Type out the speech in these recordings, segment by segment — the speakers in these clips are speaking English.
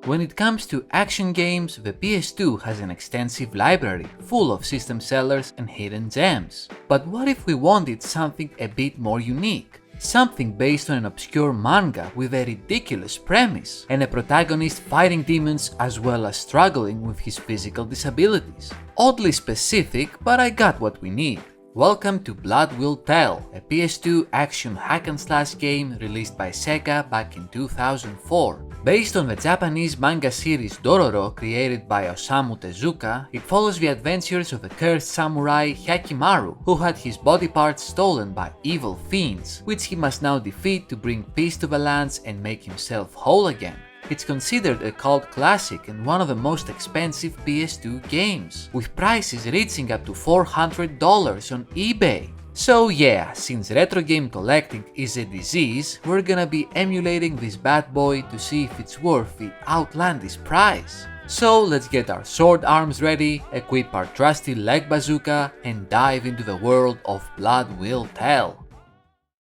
When it comes to action games, the PS2 has an extensive library, full of system sellers and hidden gems. But what if we wanted something a bit more unique? Something based on an obscure manga with a ridiculous premise, and a protagonist fighting demons as well as struggling with his physical disabilities. Oddly specific, but I got what we need. Welcome to Blood Will Tell, a PS2 action hack-and-slash game released by Sega back in 2004. Based on the Japanese manga series Dororo created by Osamu Tezuka, it follows the adventures of the cursed samurai Hyakimaru, who had his body parts stolen by evil fiends, which he must now defeat to bring peace to the lands and make himself whole again. It's considered a cult classic and one of the most expensive PS2 games, with prices reaching up to $400 on eBay. So yeah, since retro game collecting is a disease, we're gonna be emulating this bad boy to see if it's worth the outlandish price. So let's get our sword arms ready, equip our trusty leg bazooka, and dive into the world of Blood Will Tell.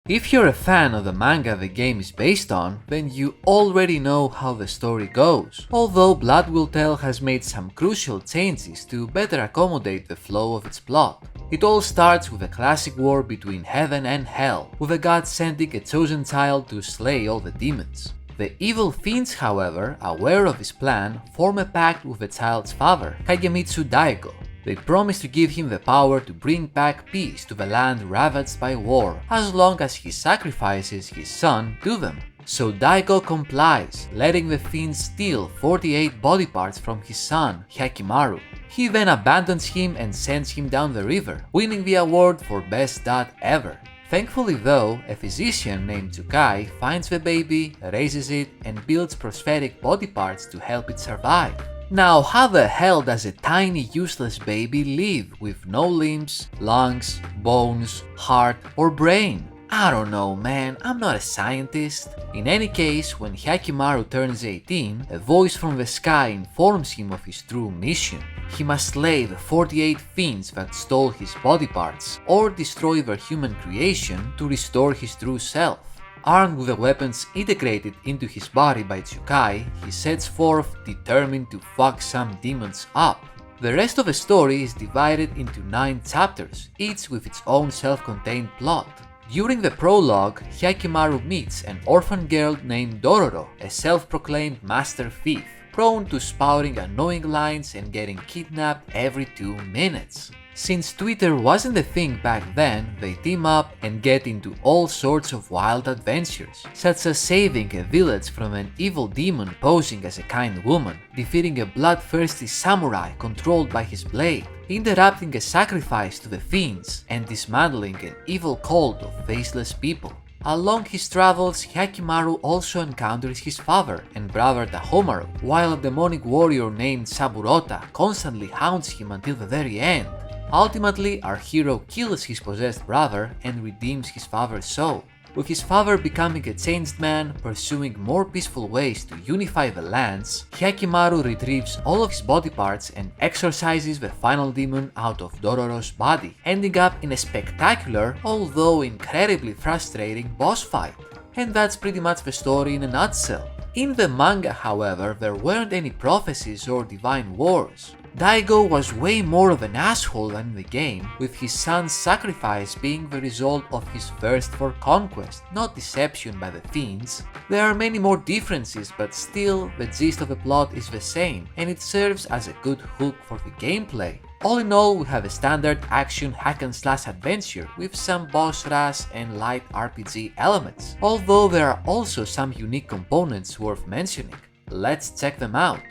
If you're a fan of the manga the game is based on, then you already know how the story goes, although Blood Will Tell has made some crucial changes to better accommodate the flow of its plot. It all starts with a classic war between heaven and hell, with the gods sending a chosen child to slay all the demons. The evil fiends, however, aware of his plan, form a pact with the child's father, Kagemitsu Daigo. They promise to give him the power to bring back peace to the land ravaged by war, as long as he sacrifices his son to them. So Daigo complies, letting the fiends steal 48 body parts from his son, Hyakimaru. He then abandons him and sends him down the river, winning the award for best dad ever. Thankfully though, a physician named Tsukai finds the baby, raises it, and builds prosthetic body parts to help it survive. Now, how the hell does a tiny useless baby live with no limbs, lungs, bones, heart, or brain? I don't know, man, I'm not a scientist. In any case, when Hyakimaru turns 18, a voice from the sky informs him of his true mission. He must slay the 48 fiends that stole his body parts, or destroy their human creation to restore his true self. Armed with the weapons integrated into his body by Tsukai, he sets forth determined to fuck some demons up. The rest of the story is divided into 9 chapters, each with its own self-contained plot. During the prologue, Hyakimaru meets an orphan girl named Dororo, a self-proclaimed master thief, prone to spouting annoying lines and getting kidnapped every 2 minutes. Since Twitter wasn't a thing back then, they team up and get into all sorts of wild adventures, such as saving a village from an evil demon posing as a kind woman, defeating a bloodthirsty samurai controlled by his blade, interrupting a sacrifice to the fiends, and dismantling an evil cult of faceless people. Along his travels, Hyakimaru also encounters his father and brother Tahomaru, while a demonic warrior named Saburota constantly haunts him until the very end. Ultimately, our hero kills his possessed brother and redeems his father's soul, with his father becoming a changed man, pursuing more peaceful ways to unify the lands. Hyakimaru retrieves all of his body parts and exorcises the final demon out of Dororo's body, ending up in a spectacular, although incredibly frustrating boss fight. And that's pretty much the story in a nutshell. In the manga, however, there weren't any prophecies or divine wars. Daigo was way more of an asshole than in the game, with his son's sacrifice being the result of his thirst for conquest, not deception by the fiends. There are many more differences, but still, the gist of the plot is the same, and it serves as a good hook for the gameplay. All in all, we have a standard action hack-and-slash adventure with some boss rush and light RPG elements, although there are also some unique components worth mentioning. Let's check them out.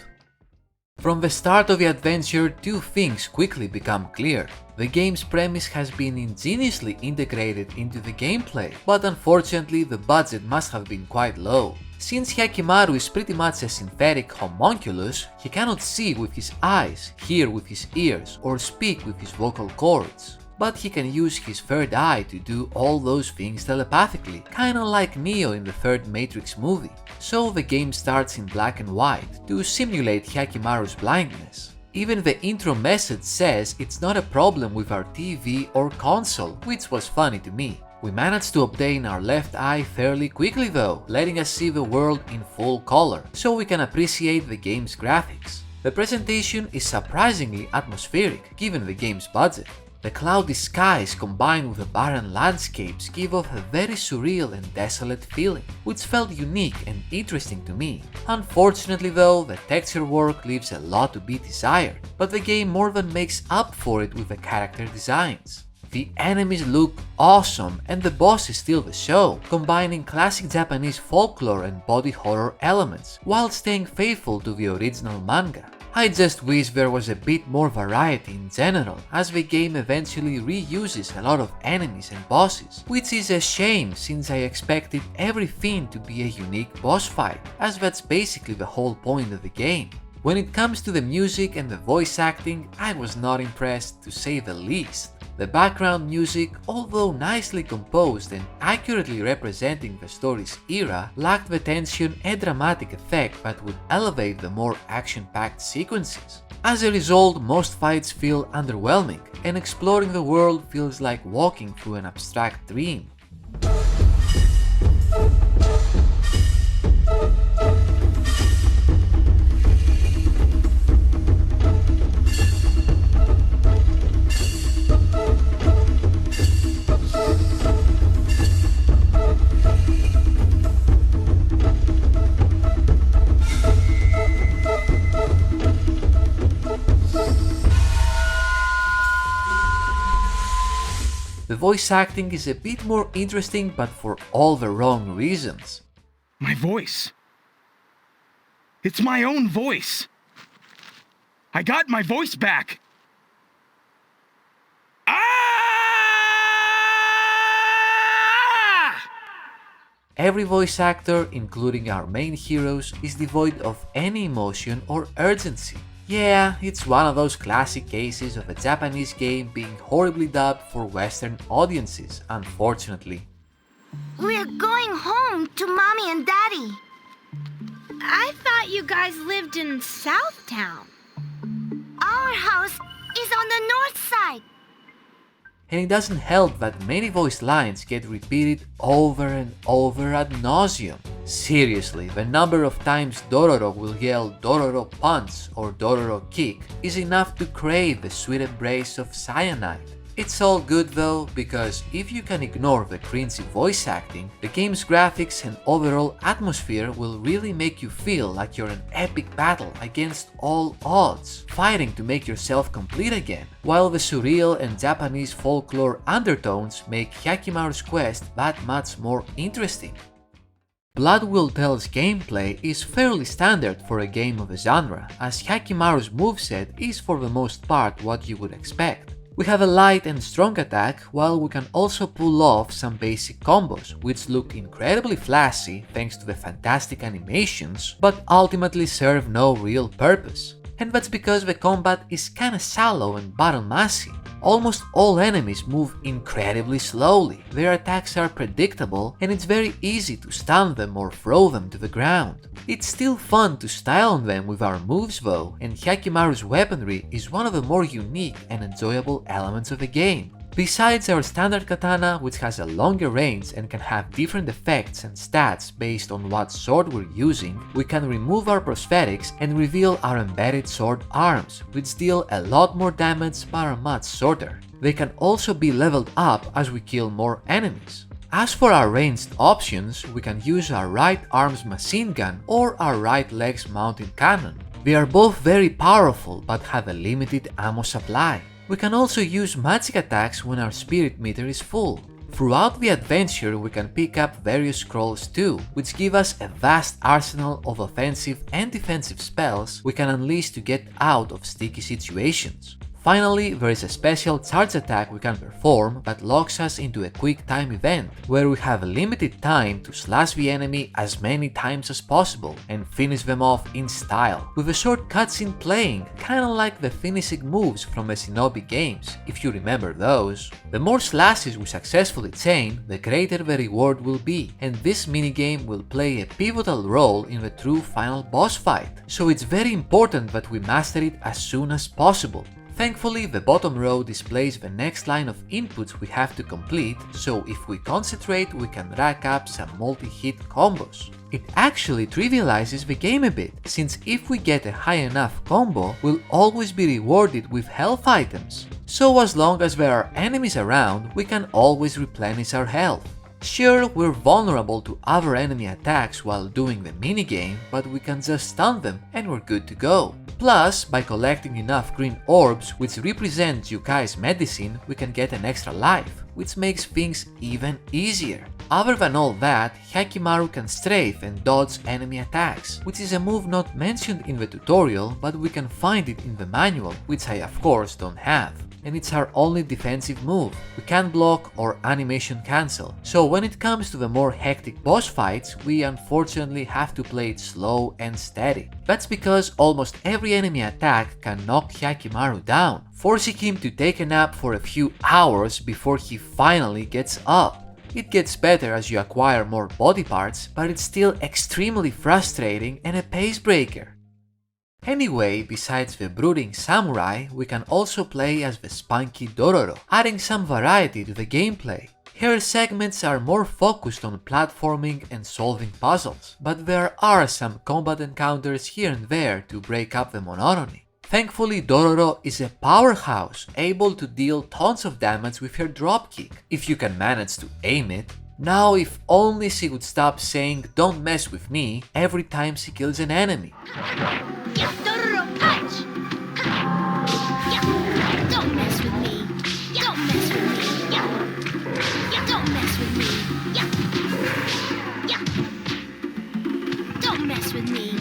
From the start of the adventure, 2 things quickly become clear. The game's premise has been ingeniously integrated into the gameplay, but unfortunately the budget must have been quite low. Since Hyakimaru is pretty much a synthetic homunculus, he cannot see with his eyes, hear with his ears, or speak with his vocal cords. But he can use his third eye to do all those things telepathically, kinda like Neo in the third Matrix movie. So the game starts in black and white to simulate Hyakimaru's blindness. Even the intro message says it's not a problem with our TV or console, which was funny to me. We managed to obtain our left eye fairly quickly though, letting us see the world in full color, so we can appreciate the game's graphics. The presentation is surprisingly atmospheric, given the game's budget. The cloudy skies combined with the barren landscapes give off a very surreal and desolate feeling, which felt unique and interesting to me. Unfortunately though, the texture work leaves a lot to be desired, but the game more than makes up for it with the character designs. The enemies look awesome and the boss is still the show, combining classic Japanese folklore and body horror elements, while staying faithful to the original manga. I just wish there was a bit more variety in general, as the game eventually reuses a lot of enemies and bosses, which is a shame since I expected everything to be a unique boss fight, as that's basically the whole point of the game. When it comes to the music and the voice acting, I was not impressed to say the least. The background music, although nicely composed and accurately representing the story's era, lacked the tension and dramatic effect that would elevate the more action-packed sequences. As a result, most fights feel underwhelming, and exploring the world feels like walking through an abstract dream. The voice acting is a bit more interesting, but for all the wrong reasons. My voice. It's my own voice. I got my voice back. Ah! Every voice actor, including our main heroes, is devoid of any emotion or urgency. Yeah, it's one of those classic cases of a Japanese game being horribly dubbed for Western audiences, unfortunately. We're going home to Mommy and Daddy. I thought you guys lived in Southtown. Our house is on the north side. And it doesn't help that many voice lines get repeated over and over ad nauseum. Seriously, the number of times Dororo will yell Dororo punch or Dororo kick is enough to crave the sweet embrace of cyanide. It's all good though, because if you can ignore the cringy voice acting, the game's graphics and overall atmosphere will really make you feel like you're in an epic battle against all odds, fighting to make yourself complete again, while the surreal and Japanese folklore undertones make Hyakimaru's quest that much more interesting. Blood Will Tell's gameplay is fairly standard for a game of the genre, as Hyakimaru's moveset is for the most part what you would expect. We have a light and strong attack, while we can also pull off some basic combos, which look incredibly flashy thanks to the fantastic animations, but ultimately serve no real purpose. And that's because the combat is kinda shallow and battle massy. Almost all enemies move incredibly slowly, their attacks are predictable, and it's very easy to stun them or throw them to the ground. It's still fun to style on them with our moves though, and Hyakimaru's weaponry is one of the more unique and enjoyable elements of the game. Besides our standard katana, which has a longer range and can have different effects and stats based on what sword we're using, we can remove our prosthetics and reveal our embedded sword arms, which deal a lot more damage but are much shorter. They can also be leveled up as we kill more enemies. As for our ranged options, we can use our right arm's machine gun or our right leg's mounted cannon. They are both very powerful but have a limited ammo supply. We can also use magic attacks when our spirit meter is full. Throughout the adventure we can pick up various scrolls too, which give us a vast arsenal of offensive and defensive spells we can unleash to get out of sticky situations. Finally, there is a special charge attack we can perform that locks us into a quick time event, where we have a limited time to slash the enemy as many times as possible and finish them off in style, with a short cutscene playing, kinda like the finishing moves from the Shinobi games, if you remember those. The more slashes we successfully chain, the greater the reward will be, and this minigame will play a pivotal role in the true final boss fight, so it's very important that we master it as soon as possible. Thankfully, the bottom row displays the next line of inputs we have to complete, so if we concentrate, we can rack up some multi-hit combos. It actually trivializes the game a bit, since if we get a high enough combo, we'll always be rewarded with health items. So as long as there are enemies around, we can always replenish our health. Sure, we're vulnerable to other enemy attacks while doing the minigame, but we can just stun them and we're good to go. Plus, by collecting enough green orbs, which represent Yukai's medicine, we can get an extra life, which makes things even easier. Other than all that, Hyakkimaru can strafe and dodge enemy attacks, which is a move not mentioned in the tutorial, but we can find it in the manual, which I of course don't have. And it's our only defensive move. We can't block or animation cancel, so when it comes to the more hectic boss fights, we unfortunately have to play it slow and steady. That's because almost every enemy attack can knock Hyakkimaru down, forcing him to take a nap for a few hours before he finally gets up. It gets better as you acquire more body parts, but it's still extremely frustrating and a pace breaker. Anyway, besides the brooding samurai, we can also play as the spunky Dororo, adding some variety to the gameplay. Her segments are more focused on platforming and solving puzzles, but there are some combat encounters here and there to break up the monotony. Thankfully, Dororo is a powerhouse, able to deal tons of damage with her dropkick, if you can manage to aim it. Now, if only she would stop saying "don't mess with me" every time she kills an enemy. Yeah, Dororo punch! Yeah, don't mess with me. Yeah, don't mess with me. Yeah, yeah, don't mess with me. Yeah, yeah, don't mess with me.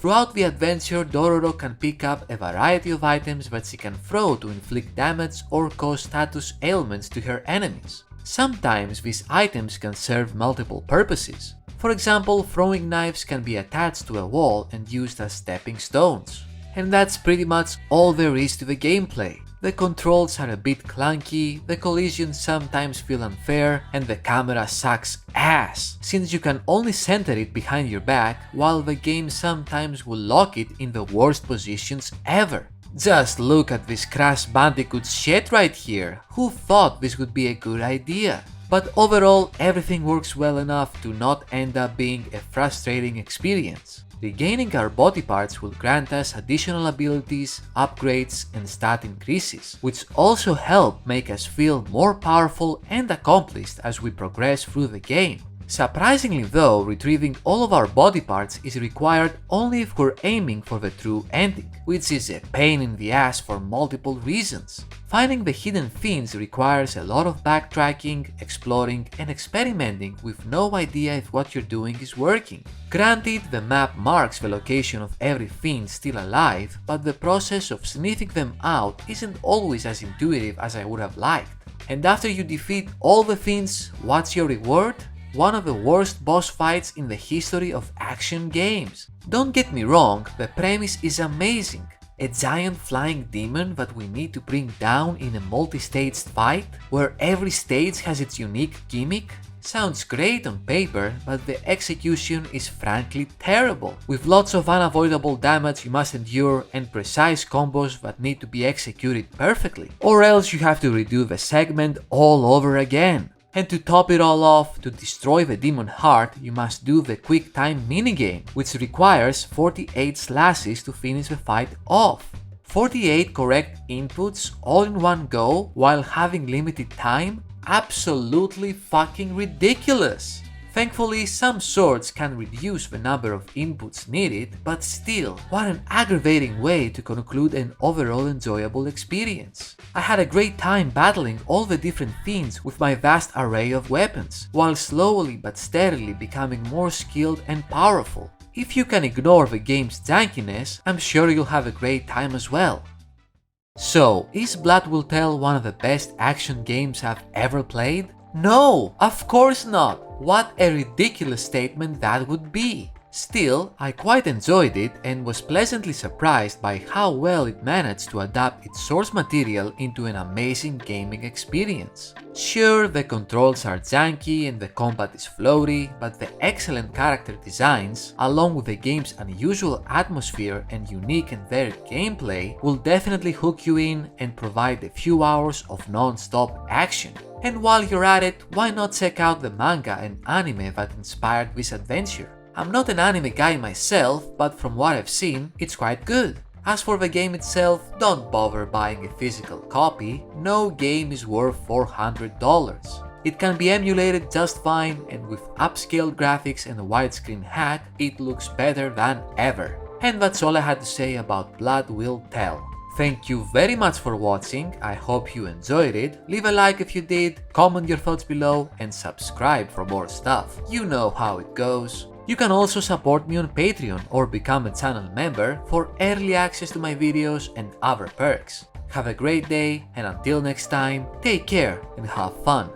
Throughout the adventure, Dororo can pick up a variety of items that she can throw to inflict damage or cause status ailments to her enemies. Sometimes these items can serve multiple purposes. For example, throwing knives can be attached to a wall and used as stepping stones. And that's pretty much all there is to the gameplay. The controls are a bit clunky, the collisions sometimes feel unfair, and the camera sucks ass, since you can only center it behind your back, while the game sometimes will lock it in the worst positions ever. Just look at this Crash Bandicoot shit right here. Who thought this would be a good idea? But overall, everything works well enough to not end up being a frustrating experience. Regaining our body parts will grant us additional abilities, upgrades, and stat increases, which also help make us feel more powerful and accomplished as we progress through the game. Surprisingly though, retrieving all of our body parts is required only if we're aiming for the true ending, which is a pain in the ass for multiple reasons. Finding the hidden fiends requires a lot of backtracking, exploring, and experimenting with no idea if what you're doing is working. Granted, the map marks the location of every fiend still alive, but the process of sniffing them out isn't always as intuitive as I would have liked. And after you defeat all the fiends, what's your reward? One of the worst boss fights in the history of action games. Don't get me wrong, the premise is amazing. A giant flying demon that we need to bring down in a multi-staged fight, where every stage has its unique gimmick? Sounds great on paper, but the execution is frankly terrible, with lots of unavoidable damage you must endure and precise combos that need to be executed perfectly, or else you have to redo the segment all over again. And to top it all off, to destroy the demon heart, you must do the quick time minigame, which requires 48 slashes to finish the fight off. 48 correct inputs all in one go while having limited time? Absolutely fucking ridiculous! Thankfully, some swords can reduce the number of inputs needed, but still, what an aggravating way to conclude an overall enjoyable experience. I had a great time battling all the different fiends with my vast array of weapons, while slowly but steadily becoming more skilled and powerful. If you can ignore the game's jankiness, I'm sure you'll have a great time as well. So, is Blood Will Tell one of the best action games I've ever played? No, of course not! What a ridiculous statement that would be! Still, I quite enjoyed it and was pleasantly surprised by how well it managed to adapt its source material into an amazing gaming experience. Sure, the controls are janky and the combat is floaty, but the excellent character designs, along with the game's unusual atmosphere and unique and varied gameplay, will definitely hook you in and provide a few hours of non-stop action. And while you're at it, why not check out the manga and anime that inspired this adventure? I'm not an anime guy myself, but from what I've seen, it's quite good. As for the game itself, don't bother buying a physical copy, no game is worth $400. It can be emulated just fine, and with upscaled graphics and a widescreen hack, it looks better than ever. And that's all I had to say about Blood Will Tell. Thank you very much for watching, I hope you enjoyed it, leave a like if you did, comment your thoughts below, and subscribe for more stuff. You know how it goes. You can also support me on Patreon or become a channel member for early access to my videos and other perks. Have a great day, and until next time, take care and have fun.